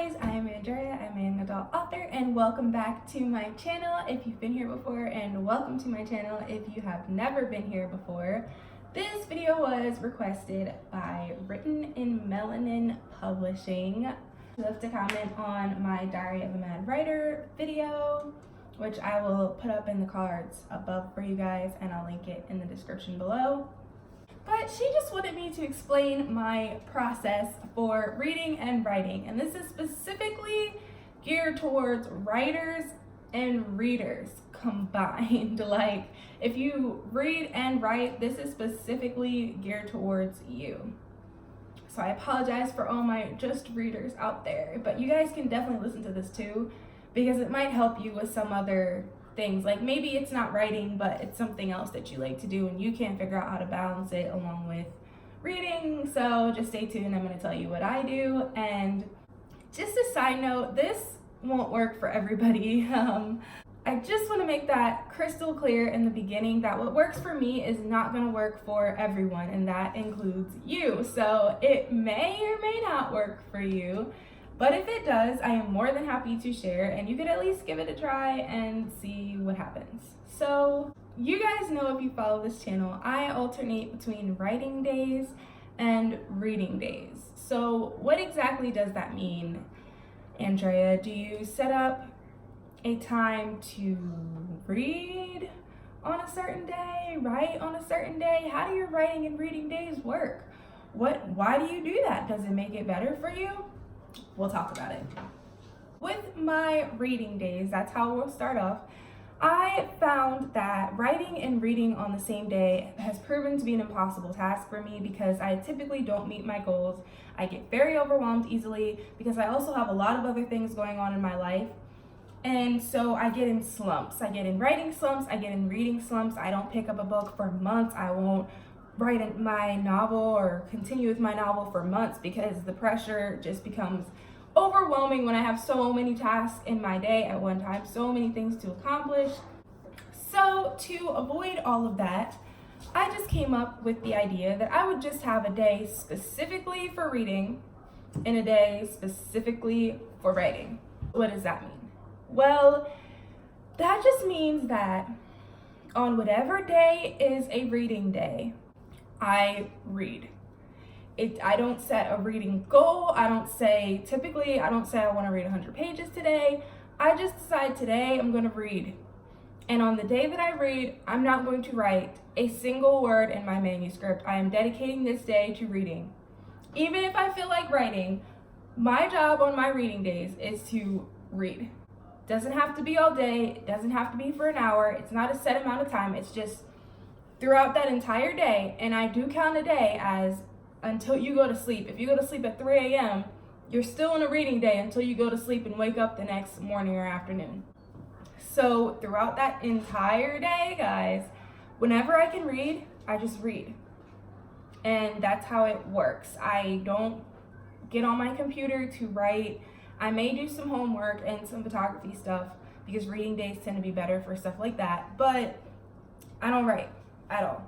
guys, I'm Andrea. I'm an adult author and welcome back to my channel if you've been here before, and welcome to my channel if you have never been here before. This video was requested by Written in Melanin Publishing. Left a comment on my Diary of a Mad Writer video, which I will put up in the cards above for you guys, and I'll link it in the description below. But she just wanted me to explain my process for reading and writing, and this is specifically geared towards writers and readers combined. Like, if you read and write, this is specifically geared towards you. So I apologize for all my just readers out there, but you guys can definitely listen to this too, because it might help you with some other things. Like, maybe it's not writing, but it's something else that you like to do and you can't figure out how to balance it along with reading. So just stay tuned. I'm going to tell you what I do. And just a side note, this won't work for everybody. I just want to make that crystal clear in the beginning that what works for me is not going to work for everyone, and that includes you. So it may or may not work for you. But if it does, I am more than happy to share, and you could at least give it a try and see what happens. So you guys know, if you follow this channel, I alternate between writing days and reading days. So what exactly does that mean, Andrea? Do you set up a time to read on a certain day, write on a certain day? How do your writing and reading days work? Why do you do that? Does it make it better for you? We'll talk about it. With my reading days, that's how we'll start off. I found that writing and reading on the same day has proven to be an impossible task for me, because I typically don't meet my goals. I get very overwhelmed easily because I also have a lot of other things going on in my life. And so I get in slumps. I get in writing slumps, I get in reading slumps. I don't pick up a book for months. I won't write my novel or continue with my novel for months because the pressure just becomes overwhelming when I have so many tasks in my day at one time, so many things to accomplish. So to avoid all of that, I just came up with the idea that I would just have a day specifically for reading and a day specifically for writing. What does that mean? Well, that just means that on whatever day is a reading day, I read. I don't set a reading goal. Typically I don't say I want to read 100 pages today. I just decide today I'm going to read. And on the day that I read, I'm not going to write a single word in my manuscript. I am dedicating this day to reading. Even if I feel like writing, my job on my reading days is to read. Doesn't have to be all day. It doesn't have to be for an hour. It's not a set amount of time. It's just throughout that entire day. And I do count a day as until you go to sleep. If you go to sleep at 3 a.m., you're still in a reading day until you go to sleep and wake up the next morning or afternoon. So throughout that entire day, guys, whenever I can read, I just read. And that's how it works. I don't get on my computer to write. I may do some homework and some photography stuff because reading days tend to be better for stuff like that, but I don't write at all.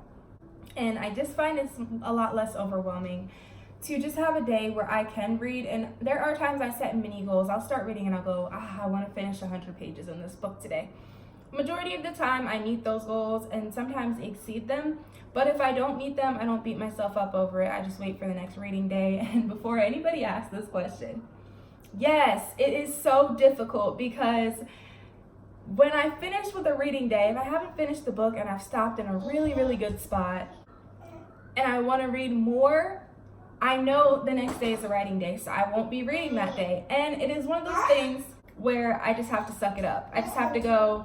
And I just find it's a lot less overwhelming to just have a day where I can read. And there are times I set mini goals. I'll start reading and I'll go, I want to finish 100 pages in this book today. Majority of the time I meet those goals and sometimes exceed them. But if I don't meet them, I don't beat myself up over it. I just wait for the next reading day. And before anybody asks this question, yes, it is so difficult, because when I finish with a reading day, if I haven't finished the book and I've stopped in a really, really good spot and I want to read more, I know the next day is a writing day, so I won't be reading that day. And it is one of those things where I just have to suck it up. I just have to go,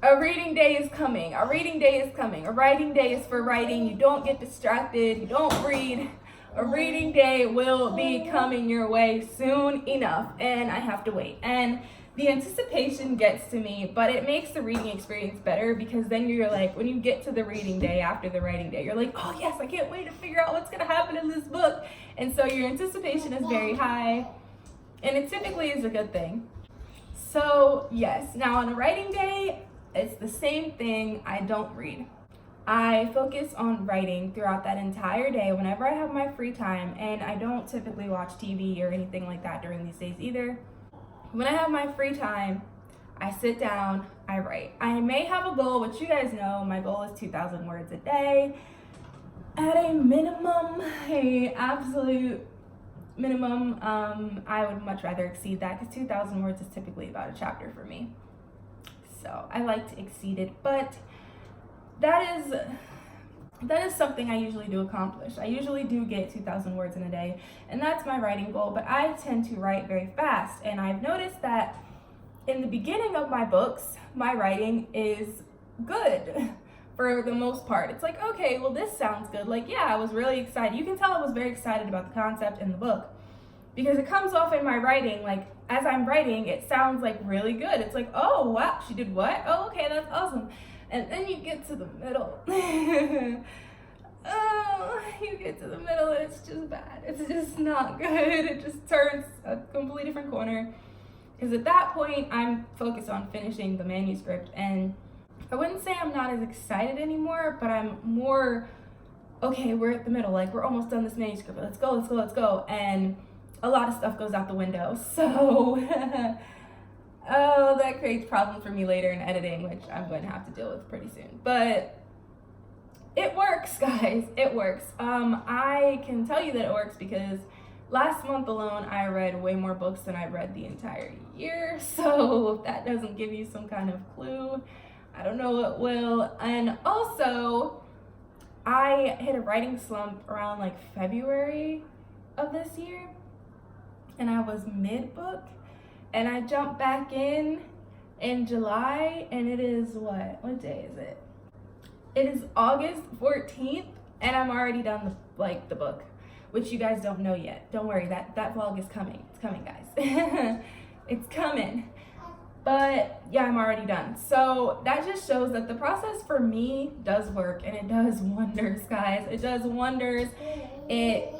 a reading day is coming, a reading day is coming, a writing day is for writing. You don't get distracted, you don't read. A reading day will be coming your way soon enough, and I have to wait. And the anticipation gets to me, but it makes the reading experience better, because then you're like, when you get to the reading day after the writing day, you're like, oh yes, I can't wait to figure out what's gonna happen in this book. And so your anticipation is very high, and it typically is a good thing. So yes, now on a writing day, it's the same thing. I don't read. I focus on writing throughout that entire day whenever I have my free time, and I don't typically watch TV or anything like that during these days either. When I have my free time, I sit down, I write. I may have a goal, which you guys know, my goal is 2,000 words a day. At a minimum, a absolute minimum, I would much rather exceed that, because 2,000 words is typically about a chapter for me. So I like to exceed it, but that is something I usually do accomplish. I usually do get 2,000 words in a day, and that's my writing goal, but I tend to write very fast, and I've noticed that in the beginning of my books, my writing is good for the most part. It's like, okay, well, this sounds good. Like, yeah, I was really excited. You can tell I was very excited about the concept in the book, because it comes off in my writing, like, as I'm writing, it sounds like really good. It's like, oh, wow, she did what? Oh, okay, that's awesome. And then you get to the middle. Oh, you get to the middle, and it's just bad. It's just not good. It just turns a completely different corner. Because at that point, I'm focused on finishing the manuscript, and I wouldn't say I'm not as excited anymore, but I'm more, okay, we're at the middle, like, we're almost done this manuscript, let's go, let's go, let's go, and a lot of stuff goes out the window, so, oh, that creates problems for me later in editing, which I'm going to have to deal with pretty soon, but it works, guys, it works. I can tell you that it works because last month alone, I read way more books than I read the entire year, so if that doesn't give you some kind of clue, I don't know what will. And also, I hit a writing slump around like February of this year, and I was mid-book, and I jumped back in July, and it is what day is it? It is August 14th, and I'm already done the book, which you guys don't know yet. Don't worry, that vlog is coming. It's coming, guys. It's coming. But yeah, I'm already done. So that just shows that the process for me does work, and it does wonders, guys. It does wonders. It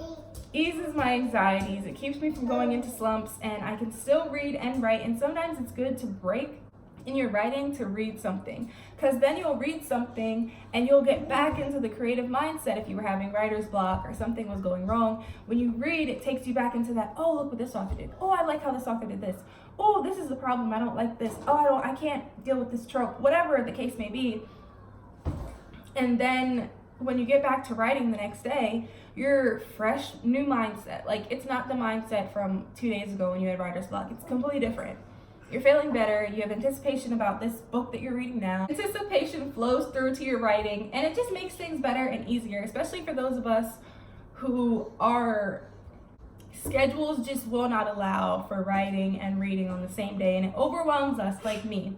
eases my anxieties. It keeps me from going into slumps, and I can still read and write. And sometimes it's good to break in your writing to read something, because then you'll read something and you'll get back into the creative mindset. If you were having writer's block or something was going wrong, when you read, it takes you back into that, oh, look what this author did. Oh, I like how this author did this. Oh, this is the problem. I don't like this. Oh, I can't deal with this trope, whatever the case may be. And then when you get back to writing the next day, you're fresh, new mindset. Like, it's not the mindset from 2 days ago when you had writer's block. It's completely different. You're feeling better, you have anticipation about this book that you're reading now. Anticipation flows through to your writing, and it just makes things better and easier, especially for those of us who our schedules just will not allow for writing and reading on the same day, and it overwhelms us, like me.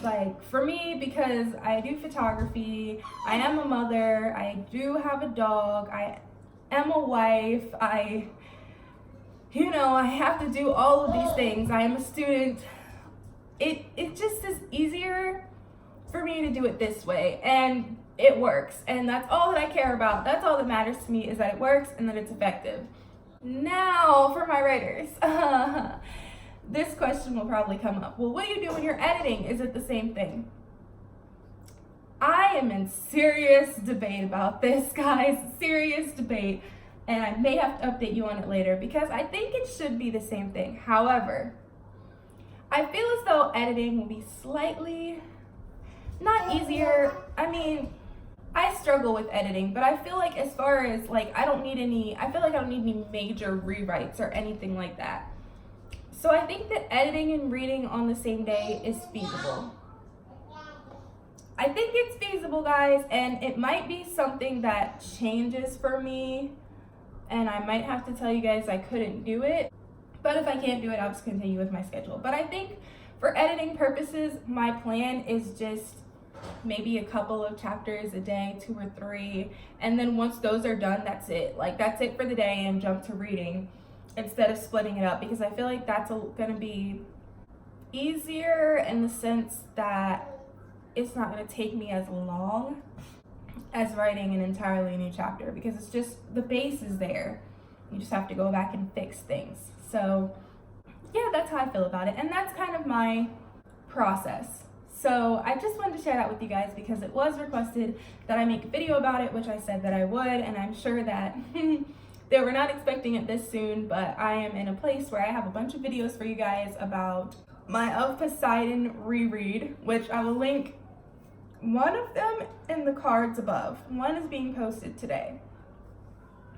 Like, for me, because I do photography, I am a mother, I do have a dog, I am a wife, I have to do all of these things. I am a student. It just is easier for me to do it this way, and it works. And that's all that I care about. That's all that matters to me, is that it works and that it's effective. Now, for my writers. This question will probably come up. Well, what do you do when you're editing? Is it the same thing? I am in serious debate about this, guys. Serious debate. And I may have to update you on it later, because I think it should be the same thing. However, I feel as though editing will be slightly, not easier. I mean, I struggle with editing, but I feel like as far as like, I feel like I don't need any major rewrites or anything like that. So I think that editing and reading on the same day is feasible. I think it's feasible, guys, and it might be something that changes for me. And I might have to tell you guys I couldn't do it, but if I can't do it, I'll just continue with my schedule. But I think for editing purposes, my plan is just maybe a couple of chapters a day, 2 or 3, and then once those are done, that's it. Like, that's it for the day, and jump to reading instead of splitting it up, because I feel like that's gonna be easier in the sense that it's not gonna take me as long as writing an entirely new chapter, because it's just, the base is there. You just have to go back and fix things. So yeah, that's how I feel about it, and that's kind of my process. So I just wanted to share that with you guys because it was requested that I make a video about it, which I said that I would, and I'm sure that they were not expecting it this soon, but I am in a place where I have a bunch of videos for you guys about my Of Poseidon reread, which I will link one of them in the cards above. One is being posted today.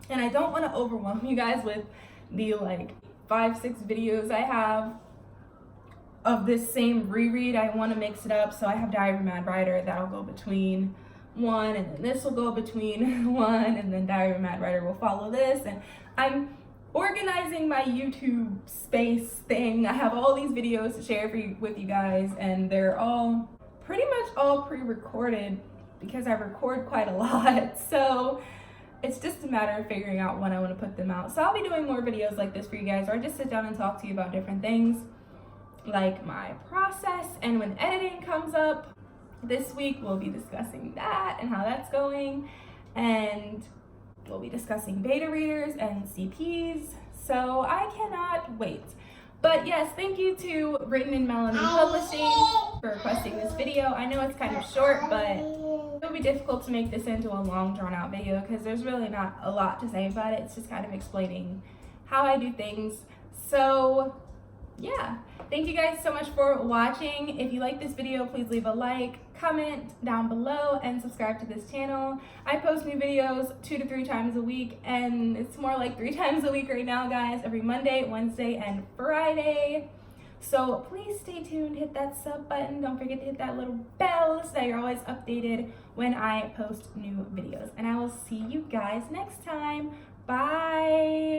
And I don't want to overwhelm you guys with the like 5-6 videos I have of this same reread. I want to mix it up, so I have Diary of a Mad Writer that'll go between one, and then this will go between one, and then Diary of a Mad Writer will follow this, and I'm organizing my YouTube space thing. I have all these videos to share with you guys, and they're all pretty much all pre-recorded because I record quite a lot, so it's just a matter of figuring out when I want to put them out. So I'll be doing more videos like this for you guys, or I just sit down and talk to you about different things like my process, and when editing comes up this week we'll be discussing that and how that's going, and we'll be discussing beta readers and CPs, so I cannot wait. But yes, thank you to Written in Melanin Publishing for requesting this video. I know it's kind of short, but it'll be difficult to make this into a long drawn out video because there's really not a lot to say about it. It's just kind of explaining how I do things. So yeah, thank you guys so much for watching. If you like this video, please leave a like, comment down below, and subscribe to this channel. I post new videos 2 to 3 times a week, and it's more like 3 times a week right now, guys, every Monday, Wednesday, and Friday. So please stay tuned, hit that sub button, don't forget to hit that little bell so that you're always updated when I post new videos. And I will see you guys next time. Bye!